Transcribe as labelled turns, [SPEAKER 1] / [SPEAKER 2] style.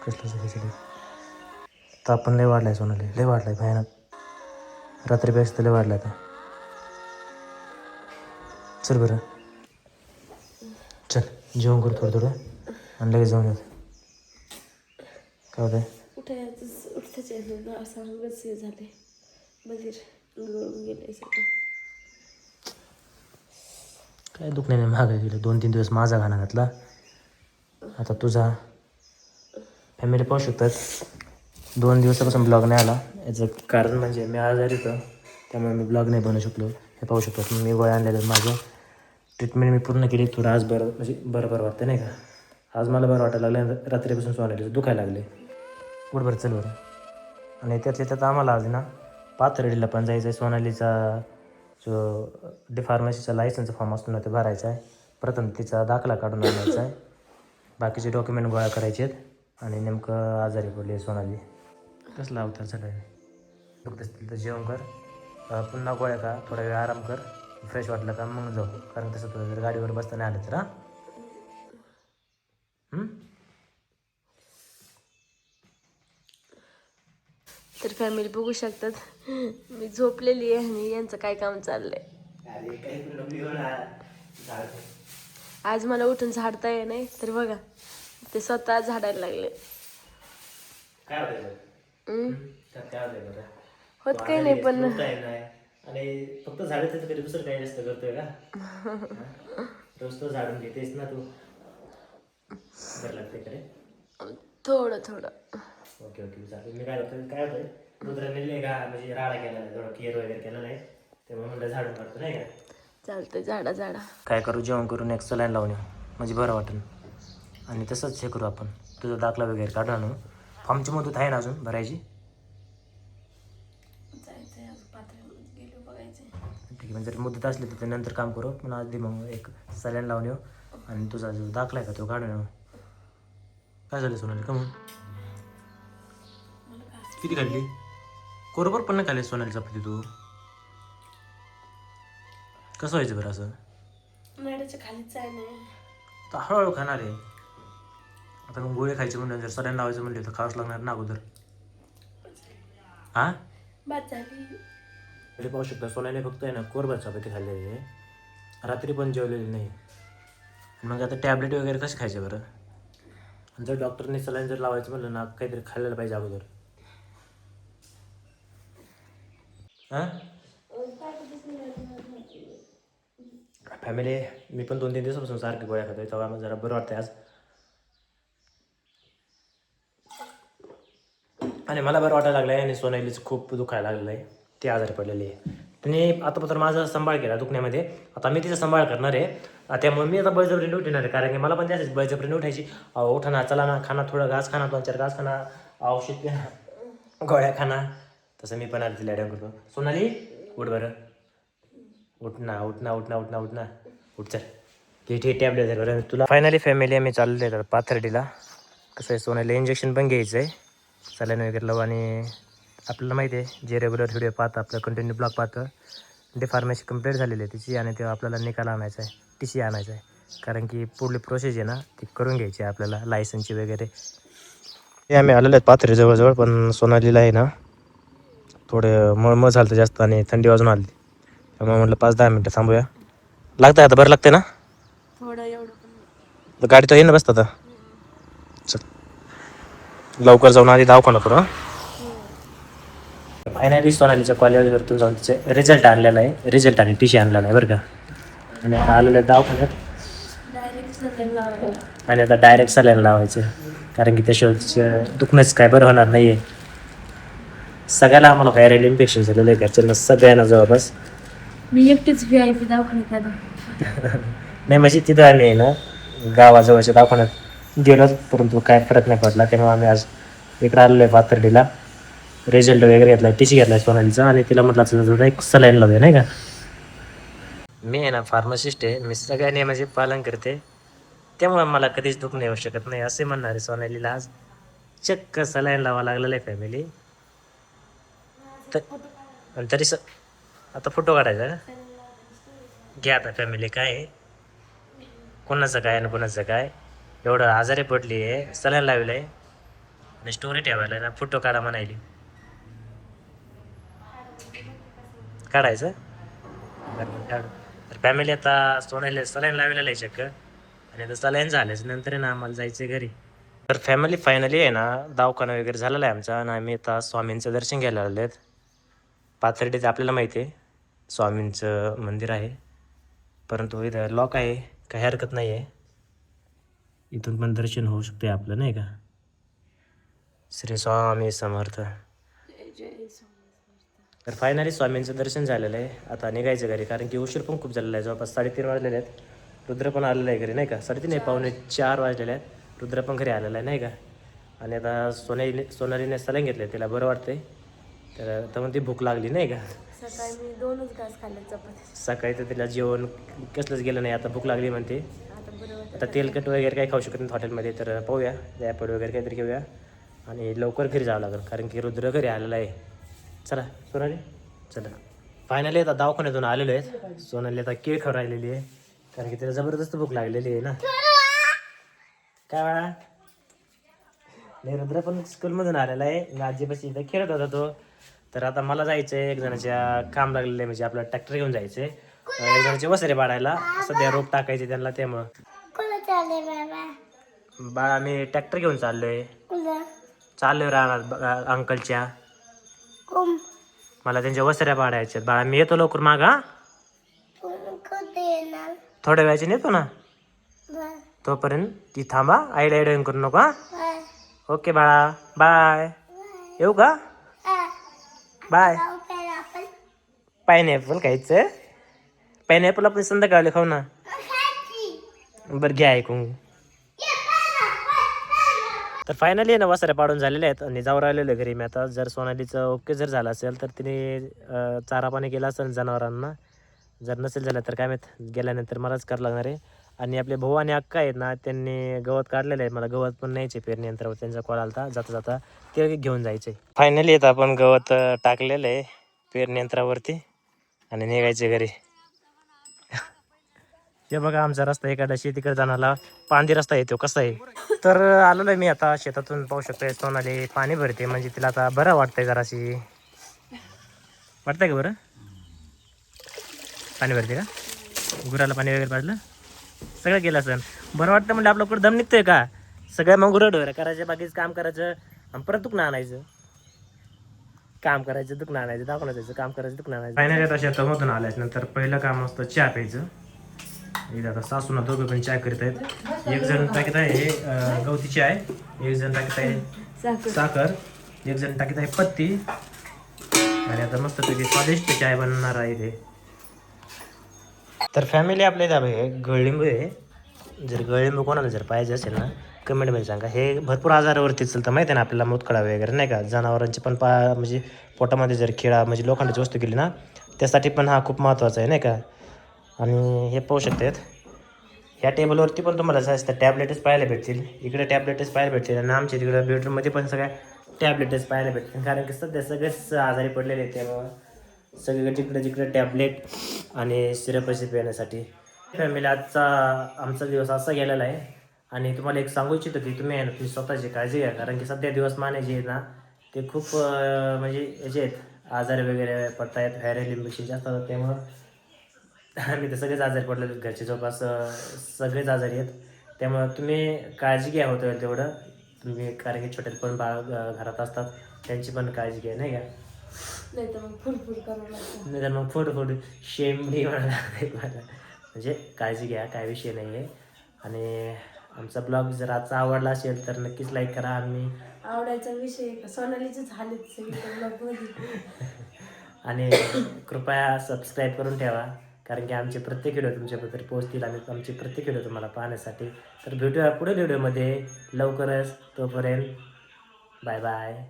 [SPEAKER 1] कसलं खिचडी ताप पण लय वाढलाय सोनाली, लय वाढलाय भयानक. रात्रीपेक्षा तर लय वाढलाय आता. चल बरं, चल जेवण कर थोडं थोडं आणि लगेच जाऊन येत. काय होतंय?
[SPEAKER 2] उठताच येत असं अंगच हे झाले, बधीर गळून गेले सगळं.
[SPEAKER 1] काय दुखण्याने महागाई गेलं. 2-3 दिवस माझा घाणा घातला, आता तुझा. फॅमिली पाहू शकतात. 2 दिवसापासून ब्लॉग नाही आला. याचं कारण म्हणजे मी आजारी होतो, त्यामुळे मी ब्लॉग नाही बनवू शकलो. हे पाहू शकतात. मी गोळ्या आणलेलं माझं ट्रीटमेंट मी पूर्ण केली. थोडं आज बरं वाटतं नाही का. आज मला बरं वाटायला लागलं. रात्रीपासून सोनालीचं दुखायला लागले. बरं चल बरं. आणि त्यातल्या त्यात आम्हाला आज ना पाथर्डीला पण जायचं आहे. सोनालीचा जो फार्मसीचा लायसन्सचा फॉर्म असतो ना, ते भरायचा आहे. प्रथम तिचा दाखला काढून आणायचा आहे. बाकीचे डॉक्युमेंट गोळा करायचे आहेत. आणि नेमकं आजारी पडली सोनाली. कसला अवतार झाला आहे. फक्त तर जेवण कर, पुन्हा गोळ्या का, थोडा वेळ आराम कर, फ्रेश वाटलं का मग जाऊ. कारण तसं तुला जर गाडीवर बसता नाही आलं तर
[SPEAKER 2] तर फॅमिली बघू शकतात, मी झोपलेली आहे आणि यांचं काय काम चाललंय. आज मला उठून झाडता ये नाही तर बघा ते स्वतः झाडायला लागले. होत काही नाही पण
[SPEAKER 1] आणि फक्त झाडायचं तरी दुसरं काही जास्त करतोय का? रोज तो झाडून घेतेस ना तू. बरं लागते का रे?
[SPEAKER 2] थोडं थोडं.
[SPEAKER 1] ओके चालेल. मी काय होतंय रुद्राने का म्हणजे राडा केला नाही, थोडं केअर वगैरे केलं नाही, त्यामुळे म्हणलं झाडून काढतो नाही का.
[SPEAKER 2] चालतंय, झाडा
[SPEAKER 1] काय करू, जेवण करून एक सलाईन लावून म्हणजे बरं वाटेल. आणि तसंच हे करू आपण, तुझा दाखला वगैरे काढून आणू. फॉर्मची मुदत आहे ना अजून भरायची? ठीक आहे. म्हणजे जर मुदत असली तर नंतर काम करू, पण आधी मग एक सलाईन लावून येऊ. आणि तुझा जो दाखला आहे का तो काढून येऊ. काय झालं सोनाली, का म्हणून किती खाल्ली? कोरोबर पण नाही खाल्ली सोनाली चपाती तू. कसं व्हायचं बरं असं?
[SPEAKER 2] खालीच आहे ना,
[SPEAKER 1] तर हळूहळू खाणार आहे. आता मग गोळी खायची म्हणलं, जर सलाईन लावायचं म्हणले तर खावंच लागणार ना अगोदर. हां पाहू शकता सोनालीने फक्त आहे ना कोरभर चपाती खाल्लेली आहे, रात्री पण जेवलेली नाही. मग आता टॅबलेट वगैरे कसे खायचे बरं? आणि जर डॉक्टरने सलाईन जर लावायचं म्हणलं ना, काहीतरी खाल्लेलं पाहिजे अगोदर. हां फॅमिली, मी पण 2-3 दिवसापासून सारखी गोळ्या खातोय, तेव्हा मला जरा बरं वाटतं आज. आणि मला बरं वाटायला लागलं आहे. आणि सोनालीचं खूप दुखायला लागलेलं आहे, ती आजारी पडलेली आहे. तिने आतापर्यंत माझा सांभाळ केला दुखण्यामध्ये, आता मी तिचा सांभाळ करणार आहे. त्यामुळे मी आता बळजबरीने उठणार आहे, कारण की मला पण त्याच बळजबरीने उठायची. उठा ना, चला ना, खाना थोडं घास खाना, 2-4 घास खाना, औषध घ्या, गोळ्या खाना. तसं मी पण आलं तिला ॲडम करतो. सोनाली उठ बरं, उठ ना उठ चल. हे टॅबलेट आहे बरं तुला. फायनली फॅमिली आम्ही चाललो आहे पाथर्डीला. कसं आहे, सोनालीला इंजेक्शन पण घ्यायचं आहे, सलाईन वगैरे लावू. आणि आपल्याला माहिती आहे, जे रेग्युलर व्हिडिओ पाहतं, आपलं कंटिन्यू ब्लॉग पाहतं, फार्मसी कंप्लीट झालेली आहे तिची. आणि तेव्हा आपल्याला निकाल आणायचा आहे, TC आणायचा आहे. कारण की पुढली प्रोसेस आहे ना ती करून घ्यायची आहे आपल्याला, लायसन्सची वगैरे. हे आम्ही आलेलो आहेत पाथर्डी जवळजवळ, पण सोनालीला आहे ना थोडं मळमळ झालं जास्त आणि थंडी वाजून आली, त्यामुळे म्हटलं 5-10 मिनटं थांबूया. लागतं आता, बरं लागते ना?
[SPEAKER 2] थोडं एवढं पण
[SPEAKER 1] गाडी तर येईन ना बसतं आता. चल लवकर जाऊन आधी दवाखाना करू. फायनली सोनालीच्या कॉलेजवरतून जाऊन तिचे रिझल्ट आणलेला आहे, रिझल्ट आणि TC आणलेला आहे बरं का. आणि आता आलेलं आहे दवाखान्यात, आणि आता डायरेक्ट सलाईन लावायचं, कारण की त्याशिवाय दुखणंच काय बरं होणार नाही आहे. सगळ्याला आम्हाला व्हायरल इन्फेक्शन झालेलं आहे घरच्यांना, सगळ्यांना जवळपास.
[SPEAKER 2] मी एकटीच VIP दवाखान्यात
[SPEAKER 1] नाही म्हणजे तिथं आम्ही आहे ना गावाजवळच्या दवाखान्यात गेलोच, परंतु काय फरक नाही पडला. त्यामुळे आम्ही आज इकडं आलेलो आहे पाथर्डीला. रिझल्ट वगैरे घेतला, TC घेतला आहे सोनालीचा, आणि तिला म्हटलं एक सलाईन लावूया नाही का. मी आहे ना फार्मासिस्ट आहे, मी सगळ्या नियमाचे पालन करते, त्यामुळे मला कधीच दुःख नाही येऊ शकत नाही असे म्हणणार आहे सोनालीला. आज चक्क सलाईन लावा लागलेलं आहे फॅमिली. तर तरी आता फोटो काढायचा का घ्या आता फॅमिली. काय आहे कोणाचं काय आणि कोणाचं काय एवढं आजारी पडली आहे, सलाईन लावलं आहे आणि स्टोरी ठेवायला ना फोटो काढा म्हणायली. काढायचं बरं काढू. तर फॅमिली आता सोनायला सलाईन लावलेलं आहे चक्क आणि आता सलाईन झाल्याच नंतर आहे ना आम्हाला जायचं घरी. तर फॅमिली फायनली आहे ना दवाखाना वगैरे झालेला आहे आमचा आणि आम्ही आता स्वामींचं दर्शन घ्यायला आलेलो आहेत. पाथर्डीचं आपल्याला माहिती आहे स्वामींचं मंदिर आहे, परंतु इथं लॉक आहे, काही हरकत नाही आहे. इथून पण दर्शन होऊ शकते आपलं नाही का. श्री स्वामी समर्थ. तर फायनली स्वामींचं दर्शन झालेलं आहे. आता निघायचं घरी कारण की उशीर पण खूप झालेला आहे. जवळपास 3:30 वाजलेले आहेत. रुद्र पण आलेलं आहे घरी नाही का. 3:30 नाही, 3:45 वाजलेले आहेत. रुद्र पण घरी आलेला आहे नाही का. आणि आता सोनालीने सलाईन घेतले, तिला बरं वाटतंय. तर मग ती भूक लागली नाही का.
[SPEAKER 2] सकाळी मी 2च घास खाल्ले चपाती.
[SPEAKER 1] सकाळी तर तिला जेवण कसलंच गेलं नाही, आता भूक लागली म्हणते.
[SPEAKER 2] आता बरं वाटतं.
[SPEAKER 1] आता तेलकट वगैरे काही खाऊ शकत नाही हॉटेलमध्ये, तर पाहूया रॅपड वगैरे काहीतरी घेऊया आणि लवकर घरी जावं लागेल कारण की रुद्र घरी आलेला आहे. चला सोनाली चला. फायनली आता दवाखान्यातून आलेलो आहे. सोनाली आता केळ खाऊ राहिलेली आहे कारण की तिला जबरदस्त भूक लागलेली आहे ना. काय बाळा. नाही रुद्र पण स्कूलमधून आलेला आहे, मी आजीपाशी इथं खेळत होता तो. तर आता मला जायचं आहे, एक जणाच्या काम लागलेलं आहे म्हणजे आपलं ट्रॅक्टर घेऊन जायचं आहे. एक जणाचे वसरे पाडायला, सध्या रोप टाकायचे त्यांना, त्यामुळं. बाळा मी ट्रॅक्टर घेऊन चाललोय. राहणार अंकलच्या. मला त्यांच्या वसऱ्या पाडायच्या बाळा. मी येतो लवकर मागा. थोड्या वेळाची नेतो ना, तोपर्यंत ती थांबा. आयडिया करू नका. ओके बाळा, बाय. येऊ का. बाय. पायनॅपल खायचं. पायनॅपल आपण संध्याकाळी खाऊ ना. बरं घ्या ऐकून. तर फायनली ना वसऱ्या पाडून झालेले आहेत आणि जाऊ राहिलेलो घरी मी आता. जर सोनालीचं ओके जर झालं असेल तर तिने चारा पाणी केला असेल जनावरांना. जर नसेल झालं तर काय माहीत, गेल्यानंतर मलाच करावं लागणार आहे. आणि आपले भाऊ आणि अक्का आहेत ना, त्यांनी गवत काढलेलं आहे. मला गवत पण न्यायचे पेरणी यंत्रावर, त्यांचा कॉल आला जाता जाता ते घेऊन जायचे. फायनली येत आपण गवत टाकलेलं आहे पेरणी यंत्रावरती आणि निघायचे घरी. हे बघा आमचा रस्ता एखादा शेतीकडे जाणारा पांदी रस्ता येतो कसा आहे. तर आलेलो आहे मी आता शेतातून, पाहू शकतोय सोनाली पाणी भरते म्हणजे तिला आता बरं वाटतंय. जराशी वाटतंय का बरं. पाणी भरते का, गुराला पाणी वगैरे पाजलं, सगळं केलं असं बरं वाटतं. म्हणजे आपलं कुठं दम निघतोय का. सगळं मग गुरं ढोरं करायचं, बाकीचं काम करायचं आणि परत दुखणं आणायचं. काम करायचं दुखणं आणायचं, दाखवून जायचं, काम करायचं दुखणं आणायचं. फायनली आता शेतामधून आल्यानंतर पहिलं काम असतं चहा प्यायचं. इथे आता सासूना दोघं पण चहा करीत आहेत. एक जण टाकीत आहे गवती चहा आहे, एक जण टाकीत आहे साखर, एक जण टाकीत आहे पत्ती. आणि आता मस्त पैकी स्वादिष्ट चहा बनणार आहे इथे. तर फॅमिली आपल्या इथं आहे गळलिंबू आहे. जर गळलिंबू कोणाला जर पाहिजे असेल ना कमेंटमध्ये सांगा. हे भरपूर आजारावरती चालतं माहिती आहे ना आपल्याला, मुतखडा वगैरे नाही का. जनावरांची पण म्हणजे पोटामध्ये जर खिळा म्हणजे लोखंडाची वस्तू केली ना त्यासाठी पण हा खूप महत्त्वाचा आहे नाही का. आणि हे पाहू शकतात ह्या टेबलवरती पण तुम्हाला जास्त टॅबलेटच पाहायला भेटतील. इकडे टॅबलेटच पाहायला भेटतील आणि आमच्या तिकडे बेडरूममध्ये पण सगळ्या टॅबलेटच पाहायला भेटतील कारण की सध्या सगळेच आजारी पडलेले आहेत. त्यामुळं सगळीकडे जिकडे टॅबलेट आणि सिरप असे पिण्यासाठी. फॅमिली आजचा आमचा दिवस असा गेलेला आहे. आणि तुम्हाला एक सांगू इच्छितो की तुम्ही आहे ना तुम्ही स्वतःची काळजी घ्या कारण की सध्या दिवस जे आहेत ना ते खूप म्हणजे याचे आहेत, आजार वगैरे पडत आहेत, व्हायरल इन्फेक्शन जास्त होतात. त्यामुळं आम्ही तर सगळेच आजारी पडले, घरचे जवळपास सगळेच आजारी आहेत. त्यामुळं तुम्ही काळजी घ्या होतं तेवढं तुम्ही, कारण की छोटे पण बाळ घरात असतात त्यांची पण काळजी घ्या नाही का.
[SPEAKER 2] नाही तर मग फुडफुड करू लागतं.
[SPEAKER 1] नाही तर मग फुड शेमडी म्हणायला मला. म्हणजे काळजी घ्या, काय विषय नाही आहे. आणि आमचा ब्लॉग जर आजचा आवडला असेल तर नक्कीच लाईक करा. आणि
[SPEAKER 2] आवडायचा विषय सोनालीचे झालेत सगळे ब्लॉगमध्ये.
[SPEAKER 1] आणि कृपया सबस्क्राईब करून ठेवा कारण की आमचे प्रत्येक व्हिडिओ तुमच्यापर्यंत पोहोचतील आणि आमचे प्रत्येक व्हिडिओ तुम्हाला पाहण्यासाठी. तर भेटूया पुढील व्हिडिओमध्ये लवकरच. तोपर्यंत बाय बाय.